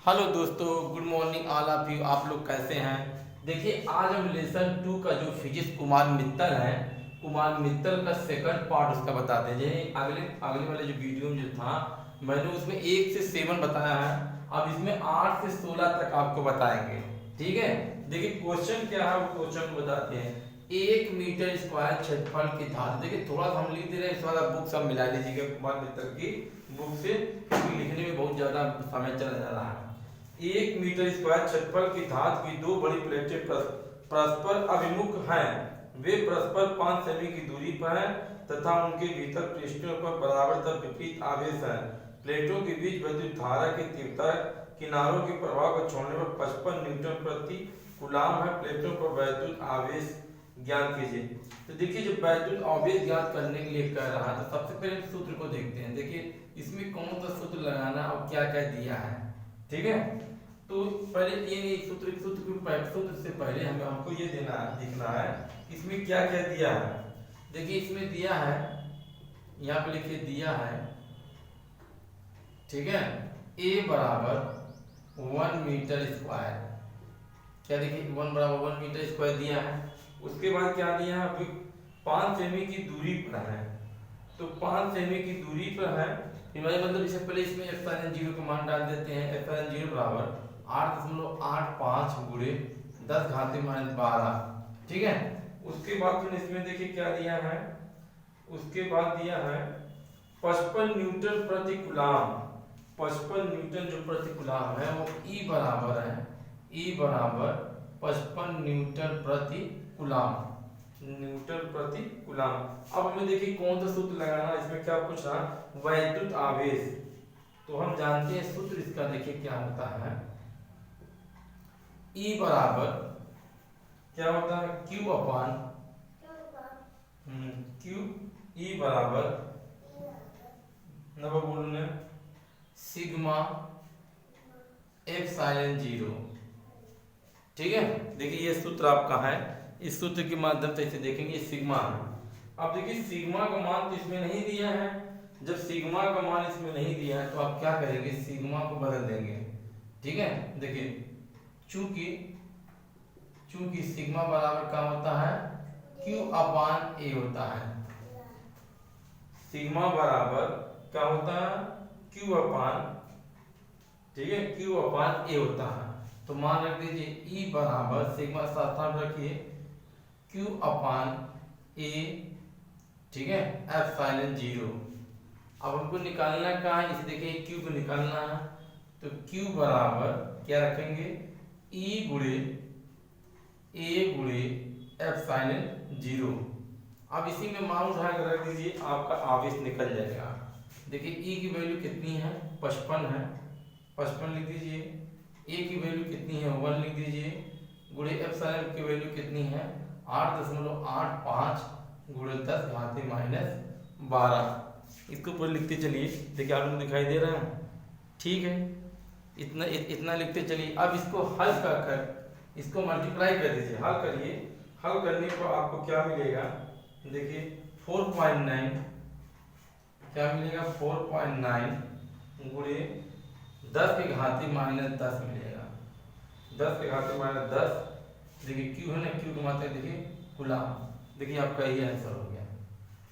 Hello दोस्तों, good morning all of you. आप लोग कैसे हैं? देखिए, आज हम लेसन 2 का जो फिजिक्स कुमार मित्तल है, कुमार मित्तल का सेकंड पार्ट उसका बताते हैं। जैसे अगले अगले वाले जो वीडियो में जो था, मैंने उसमें 1 से 7 बताया है। अब इसमें 8 से 16 तक आपको बताएंगे। ठीक है, देखिए क्वेश्चन क्या है, वो क्वेश्चन बताते हैं। 1 मीटर स्क्वायर क्षेत्रफल की धातु। देखिए थोड़ा सा हम लिख दे रहे हैं, इस वाला बुक सब मिला लीजिएगा कुमार मित्तल की बुक से, क्योंकि लिखने में बहुत ज्यादा समय चला जा रहा है। 1 मीटर स्क्वायर क्षेत्रफल की धातु की 2 बड़ी प्लेटें परस्पर अभिमुख हैं। वे परस्पर 5 सेमी की दूरी पर हैं तथा उनके भीतर पृष्ठों पर बराबर तथा विपरीत आवेश हैं। प्लेटों के बीच विद्युत धारा की तीव्रता किनारों के प्रभाव को छोड़ने पर 55 न्यूटन प्रति कूलाम है। प्लेटों पर वैद्युत आवेश ज्ञात कीजिए। तो देखिए, जो वैद्युत आवेश ज्ञात करने के लिए कह रहा है, तो सबसे पहले सूत्र को देखते हैं। देखिए इसमें कौन सा सूत्र लगाना और क्या क्या दिया है। ठीक है, तो पहले ये सूत्र से पहले हमें हमको ये दिखना है इसमें क्या क्या दिया है। देखिए इसमें दिया है, यहाँ पे लिखिए दिया है। ठीक है, A बराबर 1 मीटर स्क्वायर। क्या देखिए 1 बराबर 1 मीटर स्क्वायर दिया है। उसके बाद क्या दिया है, अभी 5 सेमी की दूरी पर है। तो 5 सेमी की दूरी पर है, मतलब इससे पहले इसमें एप्सिलॉन 0 का मान डाल देते हैं। एप्सिलॉन 0 बराबर 8.85 गुणे 10 घात माइनस 12। ठीक है, उसके बाद फिर इसमें देखिए क्या दिया है। उसके बाद दिया है 55 न्यूटन प्रति कूलाम। 55 न्यूटन जो प्रति कूलाम है वो E बराबर है, E बराबर 55 न्यूटन प्रति कूलाम। न्यूटन प्रति कूलाम। अब हमें देखिए कौन सा सूत्र लगाना है। इसमें क्या पूछा, वैद्युत आवेश। तो हम जानते हैं सूत्र इसका, देखिए क्या होता है। E बराबर क्या होता है, Q अपान Q। E बराबर नंबर बोलने सिग्मा एप्सिलॉन 0। ठीक है, देखिए ये सूत्र आपका है। इस सूत्र के माध्यम से इसे देखेंगे, सिग्मा है। अब देखिए सिग्मा का मान तो इसमें नहीं दिया है। जब सिग्मा का मान इसमें नहीं दिया है तो आप क्या करेंगे, सिग्मा को बदल देंगे। ठीक है, देखिए चूंकि सिग्मा बराबर क्या होता है, Q अपान A होता है। सिग्मा बराबर क्या होता है, Q अपान, ठीक है, Q अपान A होता है। तो मान रख दीजिए E बराबर सिग्मा साथ रखिए Q अपान A। ठीक है, एप्सिलॉन 0। अब हमको निकालना क्या है, इसे देखिए Q को निकालना है। तो Q बराबर क्या रखेंगे, E गुणे A गुणे एप्सिलॉन 0। अब इसी में मान उठा कर रख दीजिए, आपका आवेश निकल जाएगा। देखिए E की वैल्यू कितनी है, 55 है, 55 लिख दीजिए। A की वैल्यू कितनी है, 1 लिख दीजिए। गुणे एप्सिलॉन की वैल्यू कितनी है, 8.85 गुणे 10 घात माइनस 12। इसको ऊपर लिखते चलिए, देखिए आप लोग दिखाई दे रहा है। ठीक है, इतना लिखते चलिए। अब इसको हल कर इसको मल्टीप्लाई कर दीजिए, हल करिए। हल करने पर आपको क्या मिलेगा, देखिए 4.9 क्या मिलेगा, 4.9 गुणे 10 के घाती माइनस 10 मिलेगा। 10 के घाती माइनस 10। देखिए क्यू है ना, क्यू की मात्रा देखिए कूलाम। देखिए आपका ये आंसर हो गया।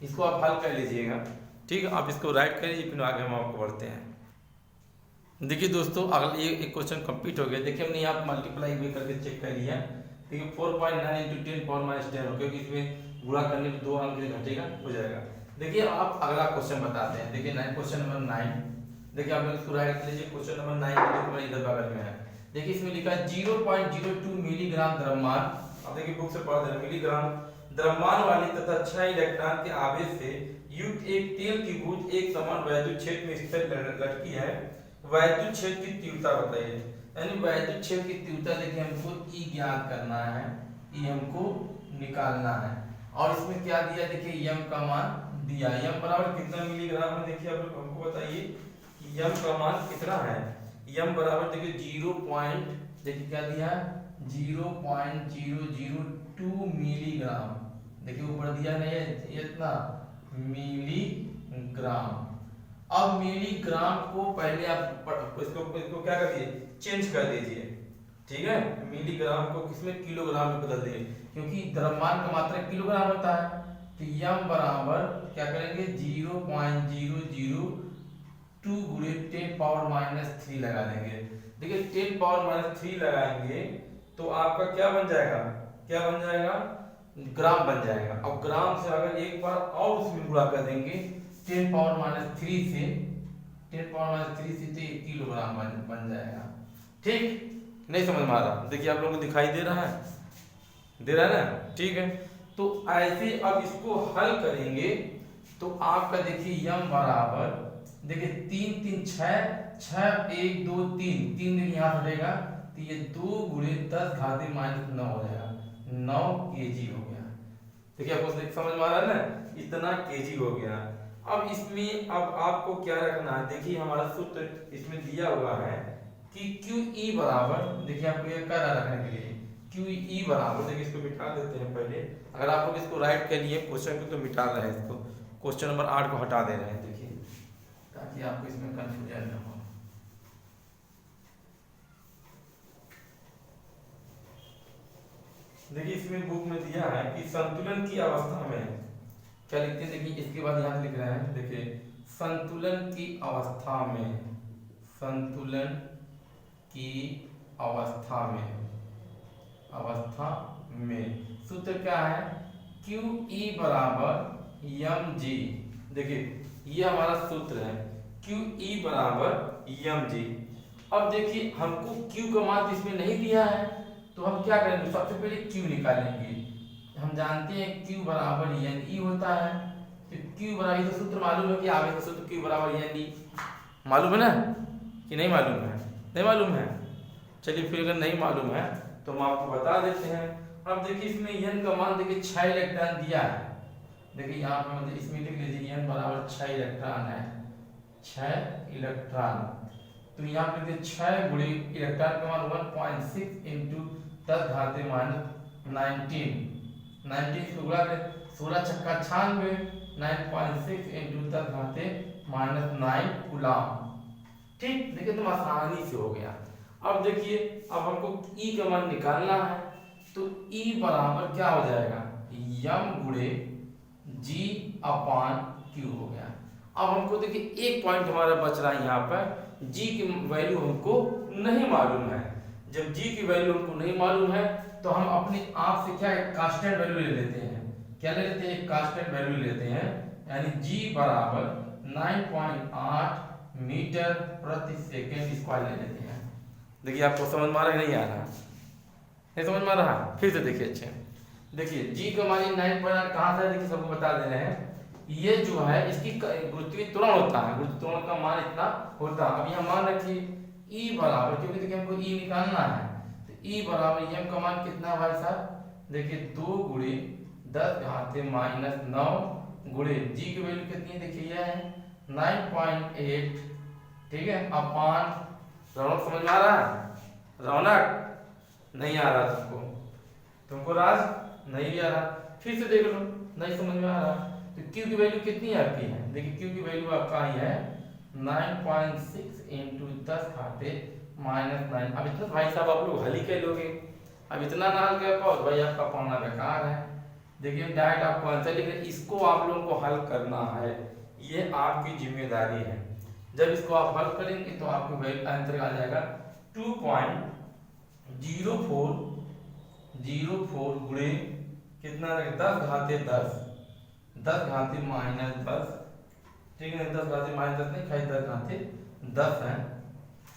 इसको आप हल कर लीजिएगा। ठीक है, आप इसको राइट कर लीजिए, फिर आगे हम आपको बढ़ते हैं। देखिए दोस्तों, अगला ये एक क्वेश्चन कंप्लीट हो गया। देखिए हमने यहाँ मल्टीप्लाई भी करके चेक कर लिया। देखिए 4.9 इंटू 10 पावर माइनस 10 हो, क्योंकि इसमें गुणा करने में 2 अंक घटेगा, हो जाएगा। देखिए आप अगला क्वेश्चन बताते हैं। देखिए क्वेश्चन नंबर 9। देखिए आप इसको राइट कर लीजिए। क्वेश्चन नंबर 9 इधर बगल में है। देखिए इसमें लिखा है 0.02 मिलीग्राम द्रव्यमान। अब देखिए बुक से पढ़ रहे, मिलीग्राम द्रव्यमान वाली तथा 6 इलेक्ट्रॉन के आवेश से युक्त एक तेल की बूंद एक समान वैद्युत क्षेत्र में स्थिर लटकी है। वैद्युत क्षेत्र की तीव्रता बताइए। यानी वैद्युत क्षेत्र की तीव्रता देखिए हमको E ज्ञात करना है, E हमको निकालना है। और इसमें क्या दिया, देखिए m का मान दिया। m बराबर कितना मिलीग्राम है, देखिए आप लोग हमको बताइए कि m का मान कितना है। m बराबर देखिए 0. देखिए क्या दिया है, 0.002 मिलीग्राम। देखिए ऊपर दिया नहीं है इतना, मिलीग्राम। अब मिलीग्राम को पहले आप इसको क्या कर दीजिए, चेंज कर दीजिए, ठीक है। मिलीग्राम को किसमें, किलोग्राम में बदल दीजिए, क्योंकि द्रव्यमान का मात्रा किलोग्राम होता है। तो यम बराबर क्या करेंगे, 0.002 गुणे 10⁻³ लगा देंगे। देखिए 10⁻³ लगाएंगे तो आपका क्या बन जाएगा, क्या बन जाएगा, ग्राम बन जाएगा। अब ग्राम से अगर एक बार और उसमें गुणा कर देंगे 10⁻³ से, 10⁻³ से तो 1 किलोग्राम बन जाएगा। ठीक, नहीं समझ में आ रहा, देखिए आप लोगों को दिखाई दे रहा है, दे रहा है ना, ठीक है। तो ऐसे अब इसको हल करेंगे तो आपका देखिए यम बराबर, देखिए 3 3 6 1 2 3 देखिए यहाँ हटेगा तो ये 2 गुणे 10⁻⁹ हो जाएगा, 9 kg हो गया। देखिए आपको समझ में आ रहा है ना, इतना kg हो गया। अब इसमें अब आपको क्या रखना है, देखिए हमारा सूत्र इसमें दिया हुआ है कि QE बराबर, देखिए आपको ये कर रखने के लिए QE बराबर, देखिए इसको मिटा देते हैं पहले। अगर आप लोग इसको राइट के लिए क्वेश्चन को तो मिटा रहे हैं, इसको क्वेश्चन नंबर 8 को हटा दे रहे हैं, देखिए ताकि आपको इसमें कंफ्यूजन न हो। देखिए इसमें बुक में दिया है कि संतुलन की अवस्था में क्या लिखते हैं, देखिए इसके बाद यहाँ लिख रहे हैं, देखिए संतुलन की अवस्था में, संतुलन की अवस्था में सूत्र क्या है, QE बराबर mg। देखिए ये हमारा सूत्र है, QE बराबर mg। अब देखिए हमको Q का मान इसमें नहीं दिया है तो हम क्या करेंगे, सबसे पहले Q निकालेंगे। हम जानते हैं Q बराबर NE होता है, तो Q बराबर, तो सूत्र मालूम है कि आवेश का सूत्र Q बराबर NE, मालूम है ना कि नहीं मालूम है, नहीं मालूम है। चलिए फिर अगर नहीं मालूम है तो हम आपको बता देते हैं। अब देखिए इसमें n का मान देखिए 6 इलेक्ट्रॉन दिया है, देखिए यहाँ पे मतलब इसमें लिख लीजिए n बराबर 6 इलेक्ट्रॉन है, 6 इलेक्ट्रॉन। तो यहाँ पे देखिए 6 गुणे इलेक्ट्रॉन का मान 1.6 × 10⁻19 19 को गुणा करें, 16 छक्का 96, 9.6 × 10⁻9 कूलम। ठीक, देखिए तुम आसानी से हो गया। अब देखिए अब हमको E का मान निकालना है, तो E बराबर क्या हो जाएगा, m गुणे G/Q हो गया। अब हमको देखिए एक पॉइंट हमारा बच रहा है, यहाँ पर G की वैल्यू हमको नहीं मालूम है। जब G की वैल्यू हमको नहीं मालूम है तो हम अपने आप से क्या एक कांस्टेंट वैल्यू ले लेते हैं, क्या ले लेते हैं, एक कांस्टेंट वैल्यू लेते हैं, यानी G बराबर 9.8 मीटर प्रति सेकेंड स्क्वायर ले लेते हैं। देखिए आपको समझ में आ रहा है, नहीं आ रहा, नहीं समझ में आ रहा, फिर से देखिए अच्छे, देखिए G का मान 9.8 कहाँ से, देखिए सबको बता दे रहे हैं। ये जो है इसकी गुरुत्वीय त्वरण होता है, गुरुत्वीय त्वरण का मान इतना होता है। अब यहाँ मान रखिए E बराबर, क्योंकि देखिए हमको E निकालना है, तो E बराबर m का मान कितना भाई साहब, देखिए 2 गुणे 10⁻⁹ गुणे G की वैल्यू कितनी है, देखिए यह है 9.8, ठीक है, अपान, रौनक समझ में आ रहा है, रौनक नहीं आ रहा तुमको राज नहीं भी आ रहा, फिर से देख लो, नहीं समझ में आ रहा। तो Q की वैल्यू कितनी आपकी है, देखिए Q की वैल्यू आपका ही है 9.6 × 10⁻⁹। अब इतना भाई साहब आप लोग हल ही कर लोगे, अब इतना ना हल कर पाओ तो भाई आपका पढ़ना बेकार है। देखिए डायरेक्ट आपको आंसर लिख रहे, इसको आप लोगों को हल करना है, ये आपकी जिम्मेदारी है। जब इसको आप हल करेंगे तो आपको आंसर आ जाएगा 2.0404 गुणे कितना, 10⁻10 10⁻−10, ठीक है, 10⁻−10 नहीं खाई, 10⁻10 है,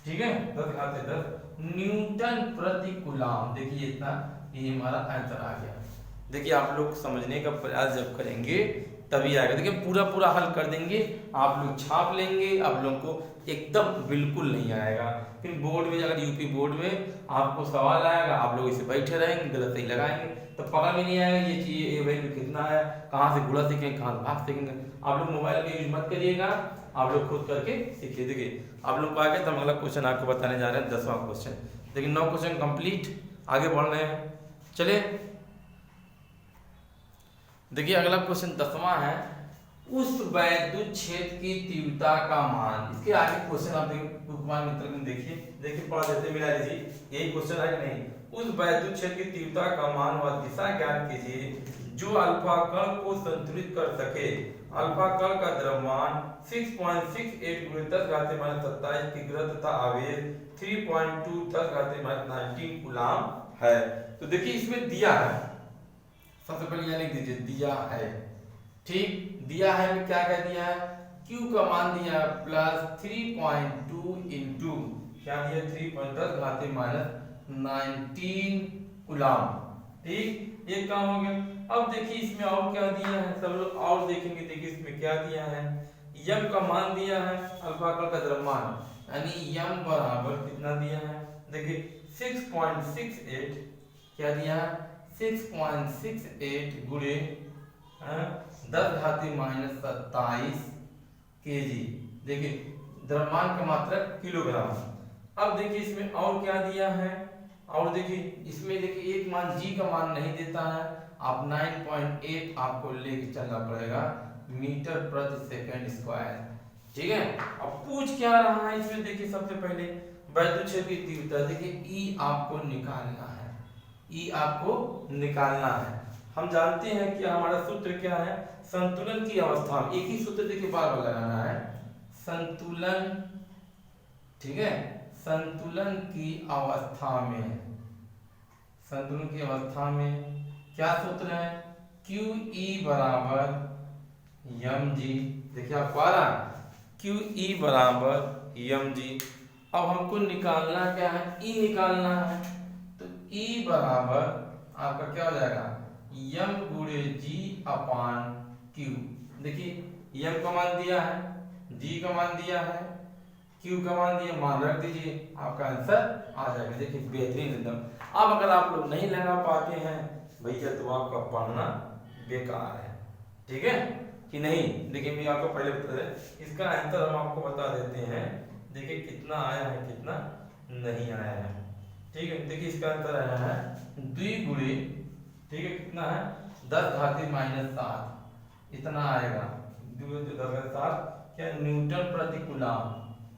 ठीक है, 10⁻10 न्यूटन प्रति कूलम। देखिए इतना, ये हमारा आंसर आ गया। देखिए आप लोग समझने का प्रयास जब करेंगे तभी आएगा। देखिए पूरा हल कर देंगे, आप लोग छाप लेंगे, आप लोगों को एकदम बिल्कुल नहीं आएगा। फिर बोर्ड में, अगर यूपी बोर्ड में आपको सवाल आएगा, आप लोग इसे बैठे रहेंगे, गलत सही लगाएंगे तो पता भी नहीं आएगा ये चीज, ये वैल्यू कितना है, कहाँ से गुणा सीखेंगे, कहाँ से भाग सीखेंगे। आप लोग मोबाइल का यूज मत करिएगा, आप लोग खुद करके सीखिए। देखिए आप लोग को आगे तो हम अगला क्वेश्चन आपको बताने जा रहे हैं, 10वां क्वेश्चन। देखिए 9 क्वेश्चन कंप्लीट, आगे बढ़ रहे हैं, चलिए। देखिए अगला क्वेश्चन 10वां है, उस वैद्युत क्षेत्र की तीव्रता का मान। इसके आगे क्वेश्चन आप बुकमान मित्र में देखिए पढ़ देते मिला लीजिए, यही क्वेश्चन है कि नहीं। उस वैद्युत क्षेत्र की तीव्रता का मान व दिशा ज्ञात कीजिए जो अल्फा कण को संतुलित कर सके। अल्फा कण का द्रव्यमान 6.68 × 10⁻27 किग्रा तथा आवेश 3.2 10⁻19 कूलम है। तो देखिए इसमें दिया है, सबसे पहले यह लिख दीजिए दिया है, ठीक। दिया है में क्या कह दिया है, Q का मान दिया है +3.2 इंटू क्या दिया 3.10⁻19 कूलम, ठीक। एक काम हो गया। अब देखिए इसमें और क्या दिया है, सब लोग और देखेंगे। देखिए इसमें क्या दिया है, यम का मान दिया है, अल्फा कण का द्रव्यमान यानी यम बराबर कितना दिया है, देखिए 6.68 क्या दिया है 6.68 गुणे 10⁻27 केजी। देखिए द्रव्यमान का मात्रक किलोग्राम। अब देखिए इसमें और क्या दिया है, और देखिए इसमें देखिए एक मान जी का मान नहीं देता है, आप 9.8 आपको लेके चलना पड़ेगा मीटर प्रति सेकंड स्क्वायर, ठीक है। अब पूछ क्या रहा है इसमें, देखिए सबसे पहले वैद्युत क्षेत्र की तीव्रता, देखिए ई आपको निकालना है, ई आपको निकालना है। हम जानते हैं कि हमारा सूत्र क्या है, संतुलन की अवस्था में, एक ही सूत्र देखिए बार बार लगाना है, संतुलन, ठीक है। संतुलन की अवस्था में, संतुलन की अवस्था में क्या सूत्र है, QE बराबर mg। देखिए आपको आ रहा QE बराबर mg। अब हमको निकालना क्या है, E निकालना है, तो E बराबर आपका क्या हो जाएगा m गुणे g/q। देखिए m का मान दिया है, g का मान दिया है, q का मान दिया, मान रख दीजिए, आपका आंसर आ जाएगा। देखिए बेहतरीन एकदम। अब अगर आप लोग नहीं लगा पाते हैं भैया तो आपका पढ़ना बेकार है, ठीक है कि नहीं। देखिए मैं आपको पहले बता दें, इसका आंसर हम आपको बता देते हैं। देखिए कितना आया है कितना नहीं आया है, ठीक है। देखिए इसका आंसर आया है 2 गुणे, ठीक है, कितना है 10⁻⁷ इतना आएगा, 2×10⁷ क्या न्यूटन प्रति कूलम।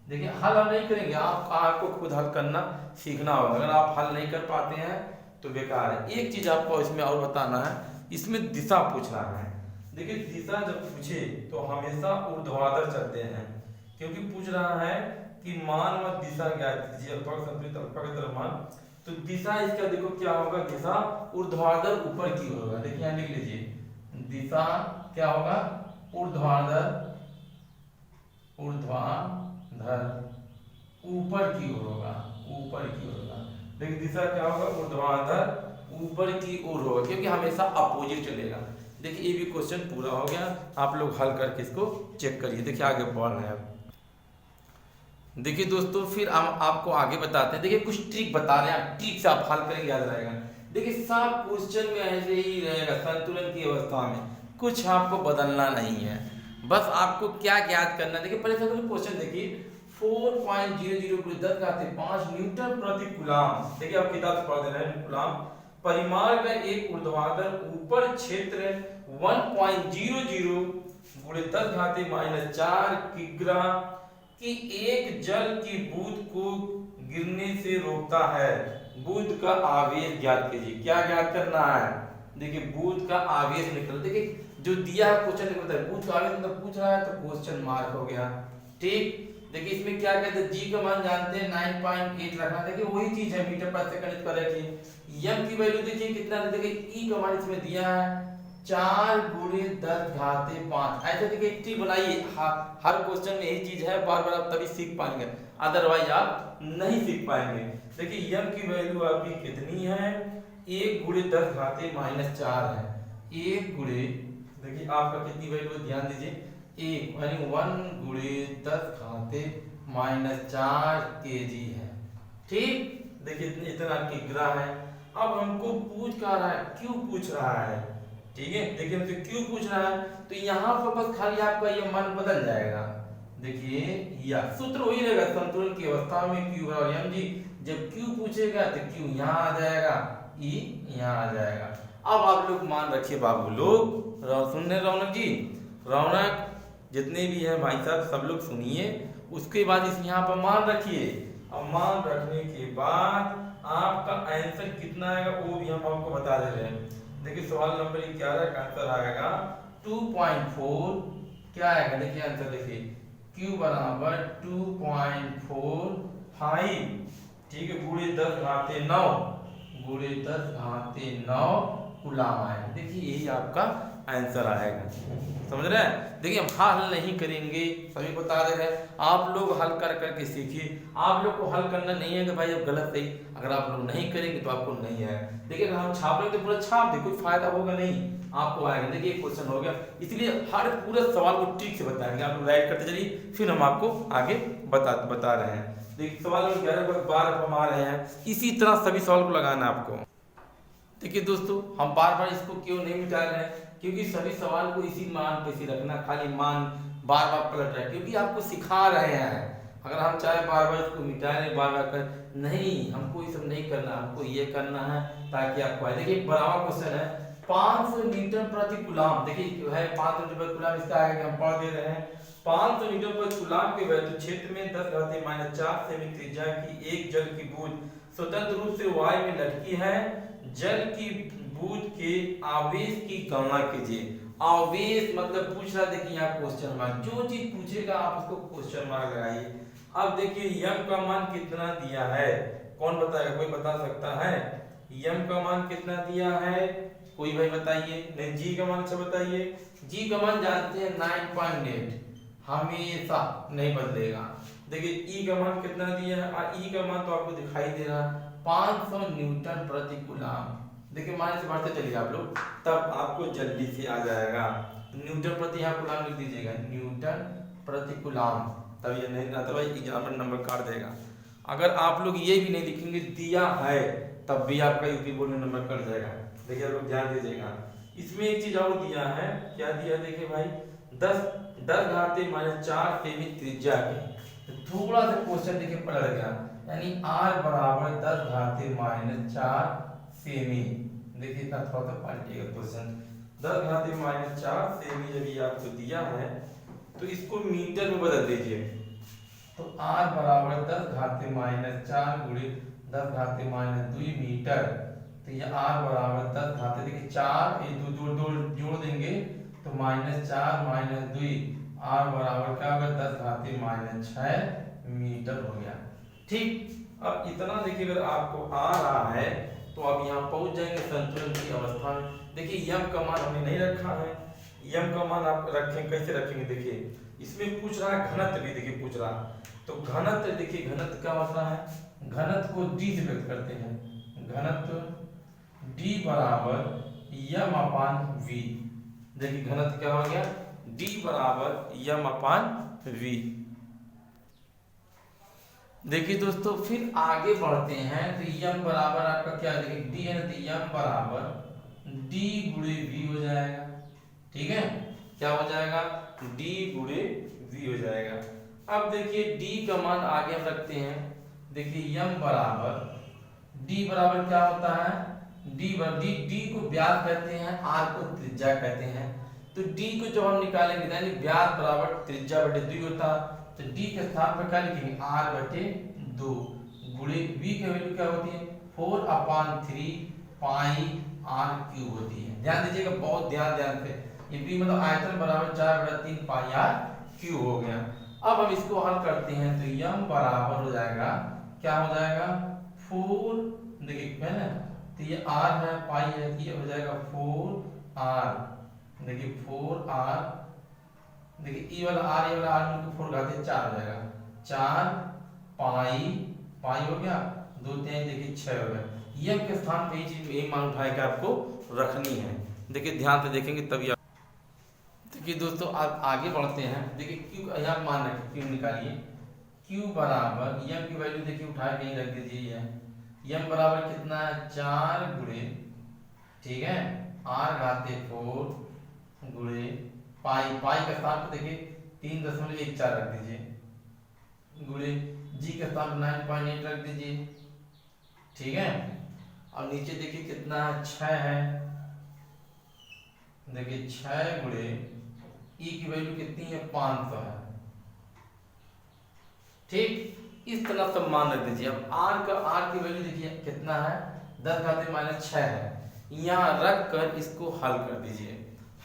देखिए हल हम नहीं करेंगे, आपको खुद हल करना सीखना होगा। अगर आप हल नहीं कर पाते हैं तो बेकार है। एक चीज आपको इसमें और बताना है, इसमें दिशा पूछ रहा है। देखिए दिशा जब पूछे तो हमेशा ऊर्ध्वाधर चलते हैं, क्योंकि पूछ रहा है कि मान व दिशा ज्ञात कीजिए अल्फा का संतुलित अल्फा का द्रव्यमान। तो दिशा इसका देखो क्या होगा, दिशा ऊर्ध्वाधर ऊपर की ओर होगा। देखिए यहाँ लिख लीजिए, दिशा क्या होगा ऊर्ध्वाधर, ऊर्ध्वाधर ऊपर की ओर होगा, ऊपर की ओर होगा। देखिए दिशा क्या होगा ऊर्ध्वाधर ऊपर की ओर होगा, क्योंकि हमेशा अपोजिट चलेगा। देखिए ये भी क्वेश्चन पूरा हो गया, आप लोग हल करके इसको चेक करिए। देखिए आगे बढ़ रहे हैं। देखिए दोस्तों फिर हम आपको आगे बताते हैं। देखिए कुछ ट्रिक बता रहे हैं, ट्रिक से आप हल करेंगे याद रहेगा। देखिए सब क्वेश्चन में ऐसे ही रहेगा, संतुलन की अवस्था में कुछ आपको बदलना नहीं है, बस आपको क्या ज्ञात करना है। देखिए पहले सबसे क्वेश्चन देखिए 4.00 × 10⁵ न्यूटन प्रति कूलम। देखिए आप किताब से पढ़ रहे हैं कूलम। परिमाण का एक ऊर्ध्वाधर ऊपर क्षेत्र 1.00 × 10⁻⁴ किग्रा की एक जल की बूंद को गिरने से रोकता है। बूंद का आवेश ज्ञात कीजिए। क्या ज्ञात करना है, देखिए बूंद का आवेश निकल, देखिए जो दिया क्वेश्चन लिखा है बूंद का आवेश मतलब पूछ रहा है तो क्वेश्चन मार्क हो गया, ठीक। देखिए इसमें क्या कहते हैं, जी का मान जानते हैं 9.8 रखना। देखिए वही चीज है मीटर पर सेकंड पर रखिए। एम की वैल्यू देखिए कितना, देखिए ई का मान इसमें दिया है 4 × 10⁵ ऐसे देखिए एक ट्रिक बनाइए। हर क्वेश्चन में यही चीज है, बार बार आप तभी सीख पाएंगे, अदरवाइज आप नहीं सीख पाएंगे। देखिए एम की वैल्यू आपकी कितनी है 1 × 10⁻⁴ है। 1 गुणे, देखिए आपका कितनी वैल्यू ध्यान दीजिए 1 यानी 1 × 10⁻⁴ केजी है, ठीक। देखिए इतना किग्रा है। अब हमको पूछ क्या रहा है, क्यों पूछ रहा है, ठीक है। देखिए हमसे क्यों पूछ रहा है तो यहाँ पर बस खाली आपका ये मान बदल जाएगा। देखिए या सूत्र वही रहेगा, संतुलन की अवस्था में Q और mg। जब Q पूछेगा तो Q यहाँ आ जाएगा, E यहाँ आ जाएगा। अब आप लोग मान रखिए बाबू लोग, सुन रहे रौनक जी, रौनक, जितने भी हैं भाई साहब सब लोग सुनिए। उसके बाद इस यहाँ पर मान रखिए। अब मान रखने के बाद आपका आंसर कितना आएगा वो भी हम आपको बता दे रहे हैं। देखिए सवाल नंबर 11 का आंसर आएगा 2.4। क्या आएगा देखिए आंसर, देखिए q बराबर 2.45, ठीक है, गुणे 10 घाते 9, गुणे 10 घाते 9 कूलम आएगा। देखिए यही आपका आंसर आएगा, समझ रहे हैं। देखिए हम हल नहीं करेंगे, सभी बता दे रहे हैं, आप लोग हल कर करके सीखिए। आप लोग को हल करना नहीं है कि भाई अब गलत सही, अगर आप लोग नहीं करेंगे तो आपको नहीं है। देखिए अगर हम छापेंगे तो पूरा छाप दे, कोई फायदा होगा नहीं, आपको आएगा। देखिए एक क्वेश्चन हो गया, इसलिए हर पूरे सवाल को ठीक से बताएंगे। आप लोग राइट करते चलिए, फिर हम आपको आगे बता रहे हैं। देखिए सवाल नंबर 11 बार हम आ रहे हैं, इसी तरह सभी सवाल को लगाना है आपको। देखिए दोस्तों हम बार बार इसको क्यों नहीं मिटा रहे हैं, क्योंकि सभी सवाल को इसी मान पे से रखना, खाली मान बार बार पलट रहे हैं, क्योंकि आपको सिखा रहे हैं। अगर हम चाहे बार बार इसको मिटा रहे बार बार कर, नहीं, हमको ये सब नहीं करना, हमको ये करना है ताकि आपको आए। देखिए बराबर क्वेश्चन है 500 न्यूटन प्रति कूलम। देखिए है 500 न्यूटन प्रति कूलम, इसका आएगा हम पढ़ दे रहे हैं। 500 न्यूटन प्रति कूलम के वैद्युत क्षेत्र में 10⁻⁴ सेमी त्रिज्या की एक जल की बूंद स्वतंत्र रूप से वायु में लटकी है। जल की बूंद के आवेश की गणना कीजिए। आवेश मतलब पूछ रहा, देखिए यहाँ क्वेश्चन मार्क, जो चीज पूछेगा आप उसको क्वेश्चन मार्क लगाइए। अब देखिए यम का मान कितना दिया है, कौन बताएगा, कोई बता सकता है? यम का मान कितना दिया है, कोई भाई बताइए। नहीं, जी का मान अच्छा बताइए। जी का मान जानते हैं 9.8, हमेशा नहीं बदलेगा। देखिए ई का मान कितना दिया है, ई का मान तो आपको दिखाई दे रहा है 500 न्यूटन प्रति कूलम। देखिए मान से बढ़ते चलिए आप लोग, तब आपको जल्दी से आ जाएगा। न्यूटन प्रति यहाँ कूलम लिख दीजिएगा, न्यूटन प्रति कूलम, तब ये नहीं, अदरवाइज एग्जाम में नंबर काट देगा। अगर आप लोग ये भी नहीं लिखेंगे दिया है, तब भी आपका यूपी बोर्ड में नंबर कट जाएगा। देखिए आप लोग ध्यान दीजिएगा। इसमें एक चीज और दिया है, क्या दिया देखिए भाई, 10⁻⁴ सेमी त्रिज्या के। थोड़ा सा क्वेश्चन देखिए पलट गया, यानी r बराबर 10⁻⁴ सेमी। देखिए इतना थोड़ा सा पलटेगा क्वेश्चन। 10⁻⁴ सेमी जब ये आपको दिया है तो इसको मीटर में बदल दीजिए। तो r बराबर 10⁻⁴ गुणे 10⁻² मीटर। तो ये r बराबर 10 देखिए 4, ये दो जोड़ देंगे तो -4 - 2, r बराबर क्या होगा 10⁻⁶ मीटर हो गया। ठीक, अब इतना देखिए अगर आपको आ रहा है तो आप यहाँ पहुंच जाएंगे संतुलन की अवस्था में। देखिए यम का मान हमने नहीं रखा है, यम का मान आप रखें, कैसे रखेंगे देखिए, इसमें पूछ रहा है घनत्व भी, देखिए पूछ रहा है तो घनत्व, देखिए घनत्व क्या होता है, घनत्व को d से व्यक्त करते हैं। घनत्व d बराबर m/v। देखिए घनत्व क्या हो गया, d बराबर m/v। देखिए दोस्तों फिर आगे बढ़ते हैं तो m बराबर आपका क्या है, देखिए d है ना, तो m बराबर d गुणे v हो जाएगा। ठीक है, क्या हो जाएगा, d गुणे v हो जाएगा। अब देखिए d का मान आगे हम रखते हैं। देखिए m बराबर d बराबर क्या होता है, d को व्यास कहते हैं, r को त्रिज्या कहते हैं। तो d को जब हम निकालेंगे यानी व्यास बराबर त्रिज्या बटे 2 होता, तो d के स्थान पर क्या लिखेंगे, r/2 गुणे v की वैल्यू क्या होती है 4/3 पाई r³ होती है। ध्यान दीजिएगा, बहुत ध्यान से, ये v मतलब आयतन बराबर 4/3 पाई r³ हो गया। अब हम इसको हल करते हैं तो m बराबर हो जाएगा, क्या हो जाएगा 4, देखिए है ना, तो ये r है, पाई है, तो ये हो जाएगा 4r। देखिए 4r, देखिए ये वाला r, ये वाला r में 4 घाते 4 हो जाएगा, 4 पाई हो गया, 2 3 देखिए 6 हो गया। m के स्थान पे ये चीज एक मान उठा के आपको रखनी है। देखिए ध्यान से देखेंगे तभी। देखिए दोस्तों आप आगे बढ़ते हैं। देखिए q यहाँ मान रखिए, q निकालिए, q बराबर m की वैल्यू देखिए उठा के यहीं रख दीजिए। m बराबर कितना है 4 गुणे, ठीक है, r/4 गुणे पाई का स्थान पर देखिए 3.14 रख दीजिए, गुणे g के स्थान पर 9.8 रख दीजिए। ठीक है, अब नीचे देखिए कितना है 6 है, देखिए 6 गुणे ई की वैल्यू कितनी है 500 है। ठीक, इस तरह सब मान रख दीजिए। अब आर की वैल्यू देखिए कितना है 10⁻6 है। यहाँ रख कर इसको हल कर दीजिए।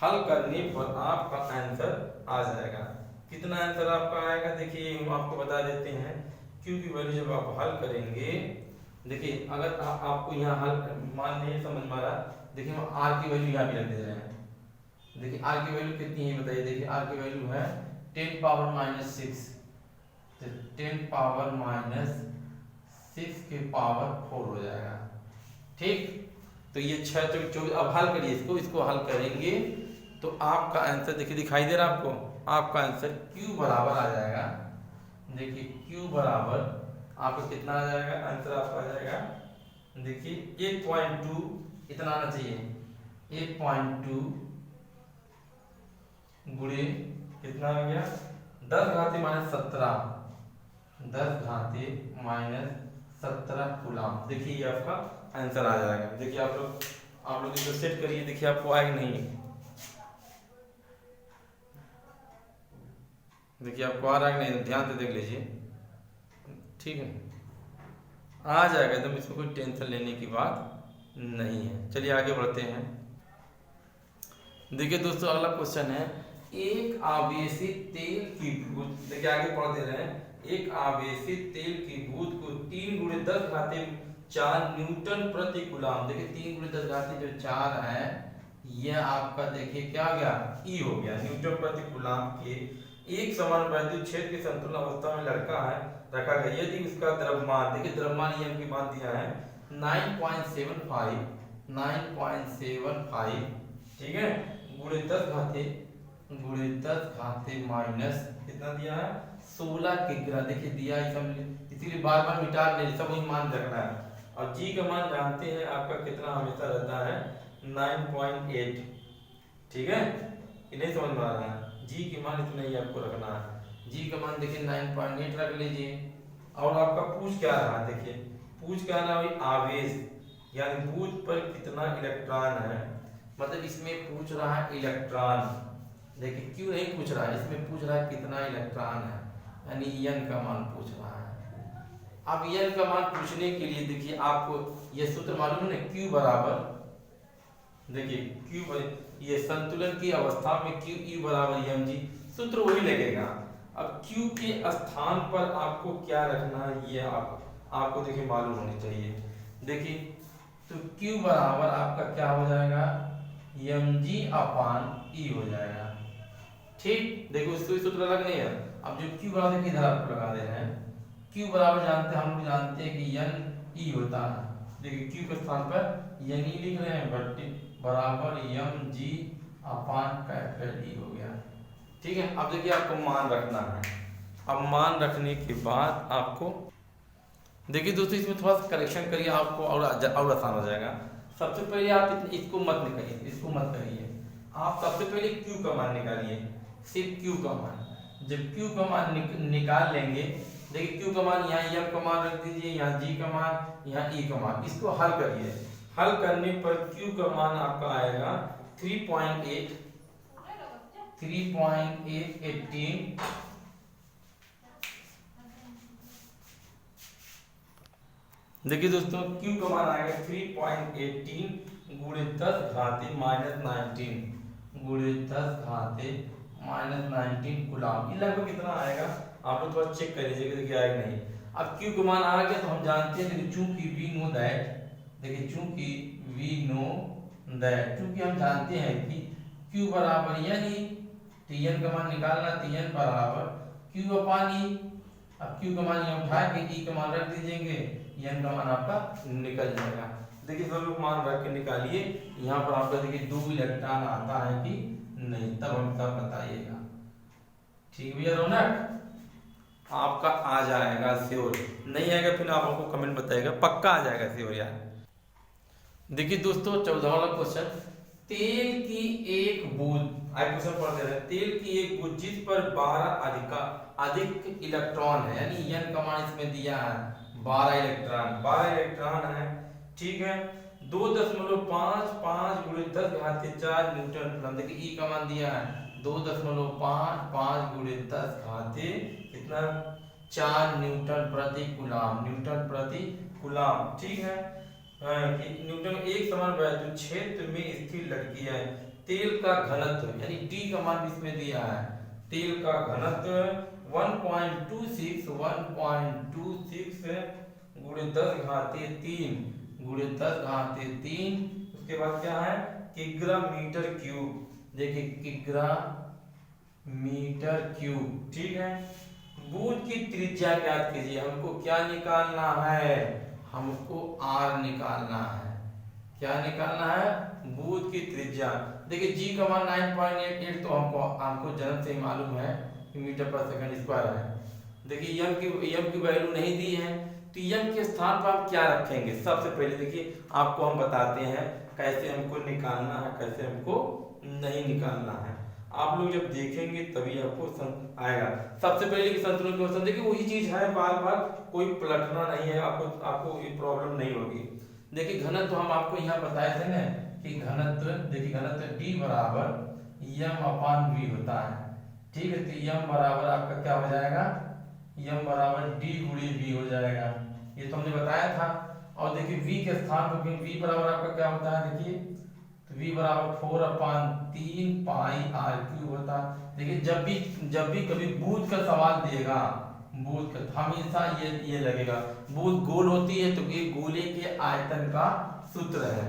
हल करने पर आपका आंसर आ जाएगा। कितना आंसर आपका आएगा देखिए हम आपको बता देते हैं। क्यू की वैल्यू जब आप हल करेंगे, देखिए अगर आपको यहाँ हल मान नहीं समझ में आ रहा, देखिए हम आर की वैल्यू यहाँ भी रख दे रहे हैं। देखिए आर की वैल्यू कितनी है बताइए। देखिए आर की वैल्यू है 10⁻⁻6, तो 10⁻⁻6 के पावर 4 हो जाएगा। ठीक, तो ये 6 तो 24। अब हल करिए इसको हल करेंगे तो आपका आंसर देखिए दिखाई दे रहा है आपको। आपका आंसर Q बराबर आ जाएगा। देखिए Q बराबर आपका कितना आ जाएगा, आंसर आपका आ जाएगा देखिए 1.2 इतना आना चाहिए। 1.2 गुणे कितना आ गया 10⁻⁻17, 10⁻⁻17 कूलम। देखिए ये आपका आंसर आ जाएगा। देखिए आप लोग इसको सेट करिए, देखिए आपको आएगा नहीं। देखिए आपको आ रहा है नहीं, ध्यान से देख लीजिए। ठीक है, आ जाएगा एकदम, इसमें कोई टेंशन लेने की बात नहीं है। चलिए आगे बढ़ते हैं। देखिए दोस्तों अगला क्वेश्चन है, एक आवेशित तेल की बूंद, देखिए आगे पढ़ दे रहे हैं। एक आवेशित तेल की बूंद को 3 × 10⁻4 न्यूटन प्रति कूलम। देखिए 3 × 10⁻4 है, यह आपका देखिए क्या हो गया ई हो गया, न्यूटन प्रति कूलम के एक समान वैद्युत क्षेत्र की संतुलन अवस्था में रखा गया यदि उसका द्रव्यमान, देखिए द्रव्यमान ये हमकी मान दिया है 9.75, ठीक है, गुणे 10 घाते माइनस कितना दिया है 16 किग्रा। देखिए दिया इसीलिए बार बार मिटा नहीं, सब वही मान रखना है। और जी का मान जानते हैं आपका कितना हमेशा रहता है 9.8, ठीक है, इन्हें समझ में आ रहा है। जी की मान इतना ही आपको रखना है। जी का मान देखिए 9.8 रख लीजिए। और आपका पूछ क्या रहा है, देखिए पूछ क्या रहा है आवेश, यानी बूंद पर कितना इलेक्ट्रॉन है, मतलब इसमें पूछ रहा है इलेक्ट्रॉन। देखिए क्यों नहीं पूछ रहा है, इसमें पूछ रहा है कितना इलेक्ट्रॉन है, यानी n का मान पूछ रहा है। अब n का मान पूछने के लिए देखिए आपको यह सूत्र मालूम है, Q बराबर, देखिए Q ये संतुलन की अवस्था में Q E बराबर mg, सूत्र वही लगेगा। अब Q के स्थान पर आपको क्या रखना है ये आपको देखिए मालूम होनी चाहिए। देखिए तो Q बराबर आपका क्या हो जाएगा mg/E हो जाएगा। ठीक, देखो इसको सूत्र अलग नहीं है। अब जो Q बराबर देखिए इधर आपको लगा दे रहे हैं। Q बराबर जानते हैं, हम लोग जानते हैं कि n E होता है। देखिए Q के स्थान पर n E लिख रहे हैं, बराबर mg/E हो गया। ठीक है, अब देखिए आपको मान रखना है। अब मान रखने के बाद आपको देखिए दोस्तों इसमें थोड़ा सा करेक्शन करिए, आपको और आसान हो जाएगा। सबसे पहले आप इसको मत निकालिए, इसको मत करिए। आप सबसे पहले Q का मान निकालिए, सिर्फ Q का मान। जब Q का मान निकाल लेंगे, देखिए Q का मान यहाँ M का मान रख दीजिए, यहाँ G का मान, यहाँ E का मान, इसको हल करिए। हल करने पर Q का मान आपका आएगा 3.8, 3.818, देखिए दोस्तों Q का मान आएगा 3.18 गुणे 10 घाते -19 गुणे 10 घाते -19 कूलम। ये लगभग कितना आएगा आप लोग थोड़ा चेक कर लीजिएगा, देखिए आएगा नहीं। अब Q का मान आ गया तो हम जानते हैं, देखिए चूंकि वी नो दैट, देखिए चूंकि वी नो दैट, चूंकि हम जानते हैं कि Q बराबर यानी Tn का मान निकालना, Tn बराबर Q/E। अब Q का मान यहाँ उठा के E का मान रख दीजिएंगे, n का मान आपका निकल जाएगा। देखिए सब लोग मान रख के निकालिए। यहाँ पर आपका देखिए 2 इलेक्ट्रॉन आता है कि नहीं, तब हम सब बताइएगा। ठीक भैया रौनक, आपका आ जाएगा श्योर, नहीं आएगा फिर आप हमको कमेंट बताइएगा, पक्का आ जाएगा श्योर यार। देखिए दोस्तों 14वां क्वेश्चन, तेल की एक बूंद, आज क्वेश्चन पढ़ दे रहे हैं, तेल की एक बूंद जिस पर 12 अधिक इलेक्ट्रॉन है, यानी n का मान इसमें दिया है 12 इलेक्ट्रॉन है, ठीक है, 2.55 गुणे 10 घात के 4 न्यूटन कूलम। देखिए E का मान दिया है 2.5 5 गुणे 10 घाते कितना 4 न्यूटन प्रति कूलाम, न्यूटन प्रति कूलाम। ठीक है, कि न्यूटन एक समान वैद्युत क्षेत्र में स्थिर लड़की है। तेल का घनत्व यानी डी का मान इसमें दिया है, तेल का घनत्व 1.26 गुणे 10 घाते 3 गुणे 10 घाते 3। उसके बाद क्या है किग्रा मीटर क्यूब, देखिए किग्रा मीटर क्यूब। ठीक है, बूंद की त्रिज्या ज्ञात कीजिए। हमको क्या निकालना है, हमको आर निकालना है। क्या निकालना है, बूंद की त्रिज्या। देखिए जी का मान 9.88 तो हमको जन्म से ही मालूम है कि मीटर पर सेकंड स्क्वायर है। देखिए यम की वैल्यू नहीं दी है, तो यम के स्थान पर आप क्या रखेंगे। सबसे पहले देखिए आपको हम बताते हैं कैसे हमको निकालना है, कैसे हमको नहीं निकालना है। आप लोग जब देखेंगे तभी आपको आएगा। सबसे पहले कि संतुलन क्वेश्चन देखिए वही चीज है, बार बार कोई पलटना नहीं है, आपको ये प्रॉब्लम नहीं होगी। देखिए घनत्व तो हम आपको यहाँ बताए थे ना कि घनत्व, देखिए घनत्व D बराबर m/v होता है। ठीक है, तो m बराबर आपका क्या हो जाएगा, m बराबर D गुणे v हो जाएगा, ये तो हमने बताया था। और देखिए v के स्थान पर v बराबर आपका क्या होता है, देखिए तो v बराबर 4/3 पाई r क्यूब होता है। देखिए जब भी कभी बूंद का सवाल देगा, बूंद का हमेशा ये लगेगा, बूंद गोल होती है तो ये गोले के आयतन का सूत्र है।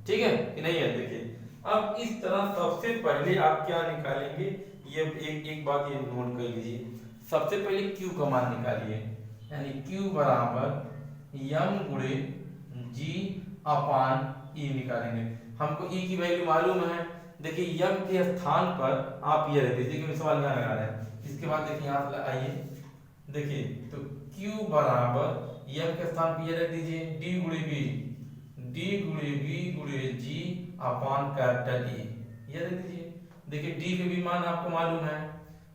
ठीक है कि नहीं है। देखिए अब इस तरह सबसे पहले आप क्या निकालेंगे, ये एक बात ये नोट कर लीजिए। सबसे पहले q का मान निकालिए, यानी q बराबर m गुणे g/e निकालेंगे। हमको e की वैल्यू मालूम है। देखिए m के स्थान पर आप ये रख दीजिए कि सवाल यहाँ लगा रहे हैं। इसके बाद देखिए यहाँ से आइए, देखिए तो q बराबर m के स्थान पर ये रख दीजिए d गुणे v गुणे g/E ये रख दीजिए। देखिए d के भी मान आपको मालूम है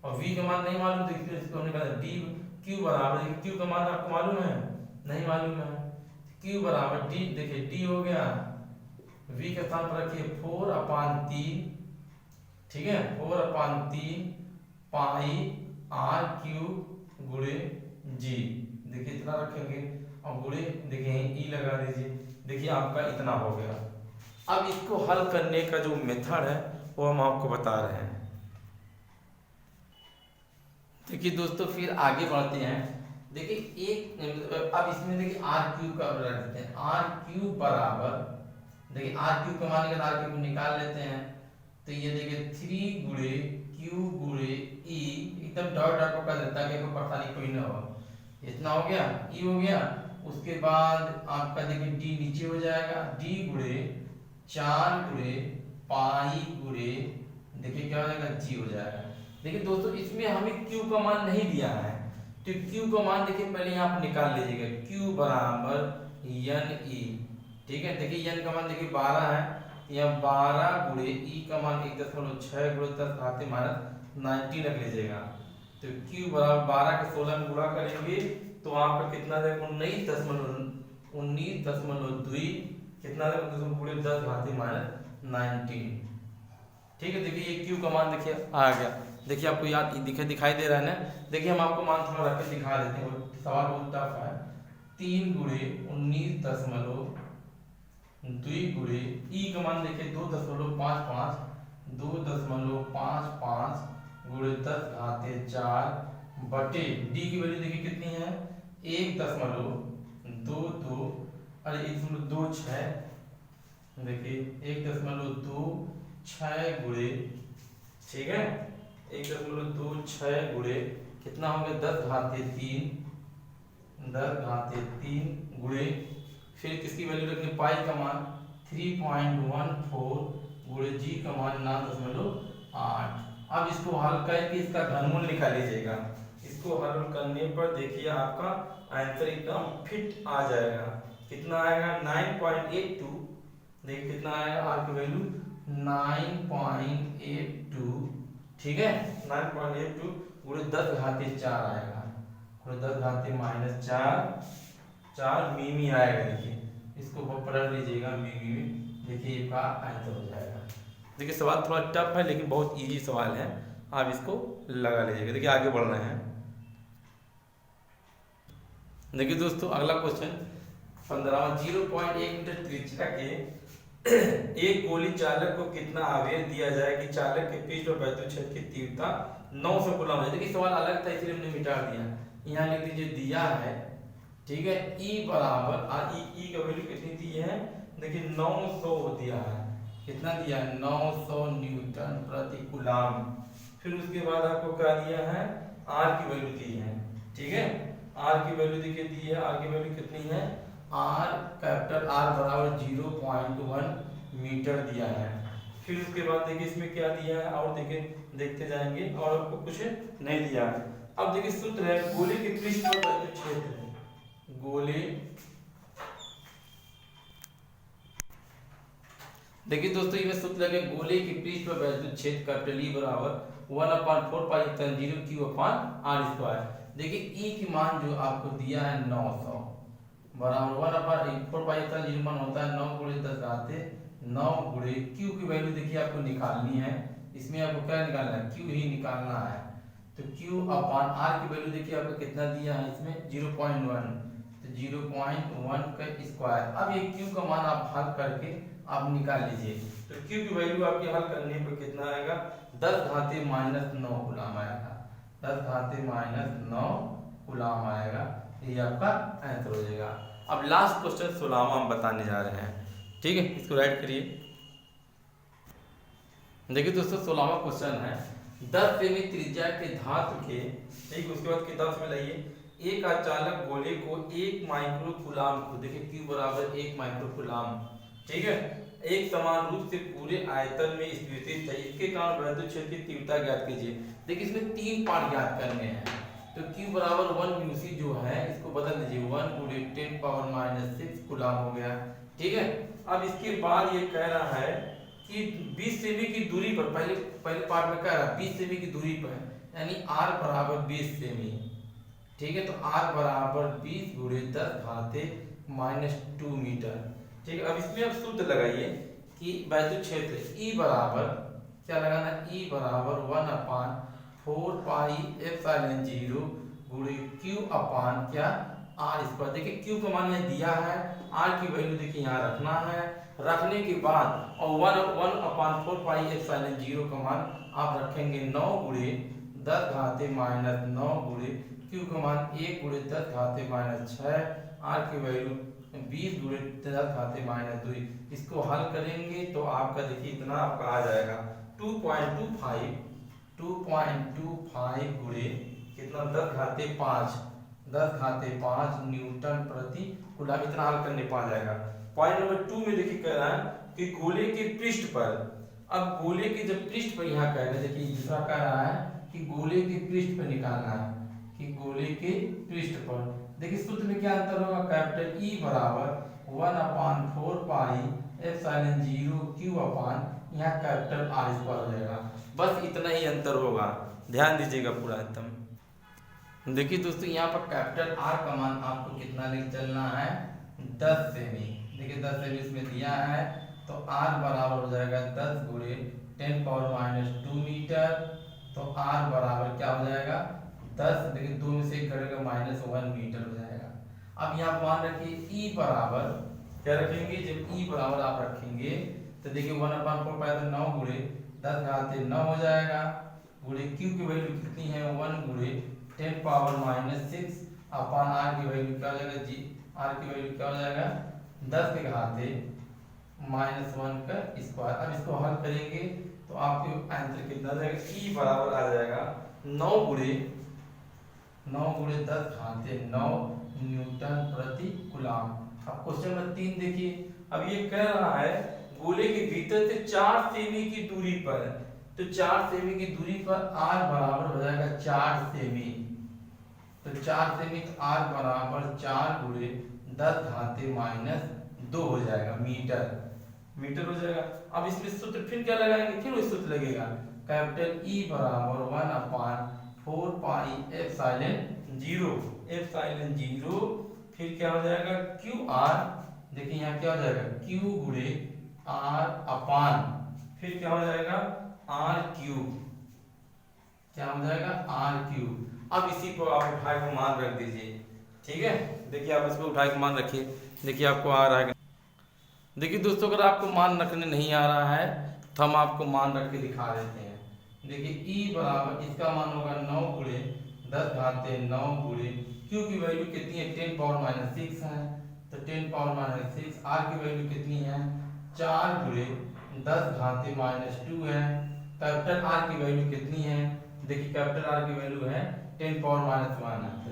और v का मान नहीं मालूम, तो इसको हमने कहा d q बराबर, q का मान आपको मालूम है, नहीं मालूम है, q बराबर d, देखिए d हो गया, v के स्थान पर रखिए 4/3। ठीक है, 4/3 पाई r क्यूब गुणे g, देखिए इतना रखेंगे और गुणे देखिए e लगा दीजिए। देखिए आपका इतना हो गया। अब इसको हल करने का जो मेथड है वो हम आपको बता रहे हैं। देखिए दोस्तों फिर आगे बढ़ते हैं। देखिए एक अब इसमें देखिए r क्यूब का रख देते हैं, r क्यूब बराबर, देखिए r क्यूब का मान r क्यूब निकाल लेते हैं। तो ये देखिए 3 गुणे q गुणे e, एकदम डॉट डॉट को कर देता है कि कोई परेशानी कोई ना हो। इतना हो गया, e हो गया। उसके बाद आपका देखिए d नीचे हो जाएगा, d गुणे 4 गुणे पाई गुणे देखिए क्या हो जाएगा g हो जाएगा। देखिए दोस्तों इसमें हमें q का मान नहीं दिया है, तो q का मान देखिए पहले यहाँ पर निकाल लीजिएगा, q बराबर ne। ठीक है, देखिए n का मान देखिए 12 है, यह 12 गुणे e का मान 1.6 गुणे 10 घाते -19 रख लीजिएगा। तो q बराबर 12 के 16 में गुणा करेंगे तो आपका कितना देगा 19.2 कितना देगा गुणे 10 घाते -19। ठीक है, देखिए ये q का मान देखिए आ गया। देखिए आपको याद दिखाई दे रहा है ना। देखिए हम आपको मान थोड़ा रख के दिखा देते हैं, सवाल बहुत टफ है। 3 गुणे 19.2 गुणे e का मान देखिए 2.55 गुणे 10 घाते 4 बटे d की वैल्यू देखिए कितनी है 1.22, अरे 1.26, देखिए 1.26 गुणे, ठीक है 1.26 गुणे कितना हो गया 10 घाते 3 गुणे, फिर किसकी वैल्यू रखनी पाई का मान 3.14 गुणे जी का मान 9.8। अब इसको हल करके इसका घनमूल निकाल लीजिएगा। इसको हल करने पर देखिए आपका आंसर एकदम फिट आ जाएगा। कितना आएगा 9.82, देखिए कितना आएगा आर की वैल्यू 9.82। ठीक है 9.82 गुणे 10 घाते 4 आएगा, गुणे 10 घाते -4 मिमी आएगा। देखिए इसको पलट लीजिएगा मिमी में, देखिए इसका आंसर हो जाएगा। देखिए सवाल थोड़ा टफ है लेकिन बहुत इजी सवाल है, आप इसको लगा लीजिएगा। देखिए आगे बढ़ रहे हैं। देखिए दोस्तों अगला क्वेश्चन 15, 0.1 मीटर त्रिज्या के एक गोली चालक को कितना आवेश दिया जाए कि चालक के पृष्ठ और वैद्युत क्षेत्र की तीव्रता 900 कूलम है। देखिए सवाल अलग था इसलिए हमने मिटा दिया, यहाँ लिख दीजिए दिया है, ठीक है। ई बराबर ई का वैल्यू कितनी दी है, देखिए 900 दिया है, कितना दिया है 900 न्यूटन प्रति कूलम। फिर उसके बाद आपको क्या दिया है, आर की वैल्यू दी है, ठीक है। आर की वैल्यू देखिए दी है, आर की वैल्यू कितनी है, आर कैपिटल आर बराबर 0.1 मीटर दिया है। फिर उसके बाद देखिए इसमें क्या दिया है, और देखिए देखते जाएंगे, और आपको कुछ नहीं दिया है। अब देखिए सूत्र है गोले के पृष्ठ पर वैद्युत क्षेत्र, गोले, देखिए दोस्तों ये सूत्र लगे गोले के पृष्ठ पर वैद्युत क्षेत्र कैपिटल ई बराबर 1/4πε0 Q/r²। देखिए ई की मान जो आपको दिया है 900 बराबर 1/4πε0 मान होता है 9 × 10⁻9 गुणे Q की वैल्यू देखिए आपको निकालनी है, इसमें आपको क्या निकालना है, Q ही निकालना है। तो Q/r की वैल्यू देखिए आपको कितना दिया है, इसमें 0.1, तो 0.1 का स्क्वायर। अब ये Q का मान आप हल करके आप निकाल लीजिए, तो Q की वैल्यू आपके हल करने पर कितना आएगा, 10⁻⁹ कूलम आएगा, 10⁻⁹ कूलम आएगा, ये आपका आंसर हो जाएगा। अब लास्ट क्वेश्चन 16वां हम बताने जा रहे हैं, ठीक है, इसको राइट करिए। देखिए दोस्तों 16वां क्वेश्चन है 10 सेमी त्रिज्या के धातु के, ठीक, उसके बाद किताब में लाइए, एक अचालक गोले को 1 माइक्रो कूलम को, देखिए Q बराबर 1 माइक्रो कूलम, ठीक है, एक समान रूप से पूरे आयतन में स्थित है, इसके कारण वैद्युत क्षेत्र की तीव्रता ज्ञात कीजिए। देखिए इसमें 3 पार्ट ज्ञात करने हैं, तो Q बराबर 1 म्यूसी जो है इसको बदल दीजिए 1 × 10⁻⁶ कूलम हो गया, ठीक है। अब इसके बाद ये कह रहा है कि 20 सेमी की दूरी पर, पहले पार्ट में कह रहा है 20 सेमी की दूरी पर, यानी R बराबर 20 सेमी, ठीक है, तो R बराबर 20 × 10⁻2 मीटर, ठीक है। अब इसमें आप सूत्र लगाइए कि वैद्युत क्षेत्र E बराबर क्या लगाना, E बराबर 1/4πε0 × Q/ क्या r²। देखिए Q का मान यहाँ दिया है, R की वैल्यू देखिए यहाँ रखना है, रखने के बाद और 1/4πε0 का मान आप रखेंगे 9 × 10⁻⁹ गुणे Q का मान 1 × 10⁻⁶, R की वैल्यू 20 × 10⁻²। इसको हल करेंगे तो आपका देखिए इतना आपका आ जाएगा 2.25 गुणे कितना 10⁵ न्यूटन प्रति कूलम, इतना हल करने पा जाएगा। पॉइंट नंबर 2 में देखिए कह रहा है कि गोले के पृष्ठ पर, अब गोले के जब पृष्ठ पर यहाँ कह रहे हैं, देखिए दूसरा कह रहा है कि गोले के पृष्ठ पर निकालना है, कि गोले के पृष्ठ पर, देखिए सूत्र में क्या अंतर होगा, कैपिटल E बराबर 1/4πε0 Q/ यहाँ कैपिटल R² हो जाएगा, बस इतना ही अंतर होगा, ध्यान दीजिएगा पूरा एकदम। देखिए दोस्तों यहाँ पर कैपिटल R का मान आपको कितना लेके चलना है, 10 सेमी, देखिए 10 सेमी इसमें दिया है, तो R बराबर हो जाएगा 10 × 10⁻2 मीटर, तो R बराबर क्या हो जाएगा 10, देखिए 2 में से 1 करेगा -1 मीटर हो जाएगा। अब यहाँ मान रखिए E बराबर क्या रखेंगे, जब E बराबर आप रखेंगे तो देखिए 1/4π9 × 10⁻9 हो जाएगा, गुणे Q की वैल्यू कितनी है 1 × 10⁻⁶, अपन R की वैल्यू क्या हो जाएगा, जी R की वैल्यू क्या हो जाएगा 10⁻⁻1 का स्क्वायर। अब इसको हल करेंगे तो आपको आंसर कितना आ जाएगा, E बराबर आ जाएगा 9 × 10⁻9 न्यूटन प्रति कूलम। अब क्वेश्चन नंबर 3 देखिए, अब ये कह रहा है गोले के भीतर से 4 सेमी की दूरी पर, तो 4 सेमी की दूरी पर R बराबर हो जाएगा 4 सेमी, तो 4 सेमी R बराबर 4 × 10⁻2 हो जाएगा मीटर हो जाएगा। अब इसमें सूत्र फिर क्या लगाएंगे, फिर वही सूत्र लगेगा, कैपिटल E बराबर 1/4πε0, फिर क्या हो जाएगा QR, देखिए यहाँ क्या हो जाएगा Q × R/, फिर क्या हो जाएगा आर क्यूब, क्या हो जाएगा आर क्यूब। अब इसी को आप उठा के मान रख दीजिए, ठीक है। देखिए आप इसको उठा के मान रखिए, देखिए आपको आ रहा है। देखिए दोस्तों अगर आपको मान रखने नहीं आ रहा है तो हम आपको मान रख के दिखा देते हैं। देखिए ई बराबर इसका मान होगा 9 गुणे 10 घाते 9 गुणे क्यू की वैल्यू कितनी है 10 पावर माइनस 6 है, तो 10 पावर माइनस 6। आर की वैल्यू कितनी है 4 गुणे 10 घाते माइनस 2 है। कैपिटल आर की वैल्यू कितनी है, देखिए कैपिटल आर की वैल्यू है 10 पावर माइनस 1 है, तो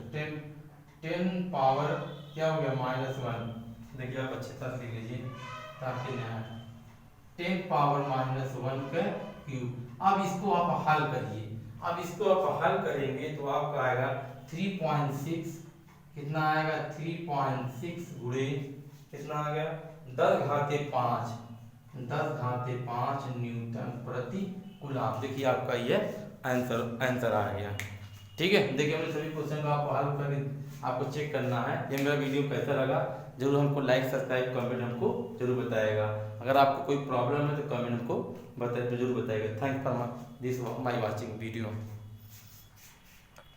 10 पावर क्या हो गया माइनस 1। देखिए आप अच्छे तरह लिख लीजिए ताकि ना 10 पावर माइनस 1 का क्यूब। अब इसको आप हल करिए, अब इसको आप हल करेंगे तो आपका आएगा 3.6, कितना आएगा 3.6 गुणे कितना आ गया 10 घाते 5, 10 घाते 5 न्यूटन प्रति कूलम। देखिए आपका ये आंसर आ गया, ठीक है। देखिए हमने सभी क्वेश्चन को आपको हल करके आपको चेक करना है। ये मेरा वीडियो कैसा लगा जरूर हमको लाइक सब्सक्राइब कमेंट हमको जरूर बताएगा। अगर आपको कोई प्रॉब्लम है तो कमेंट हमको जरूर बताइएगा। Thanks for this my watching video.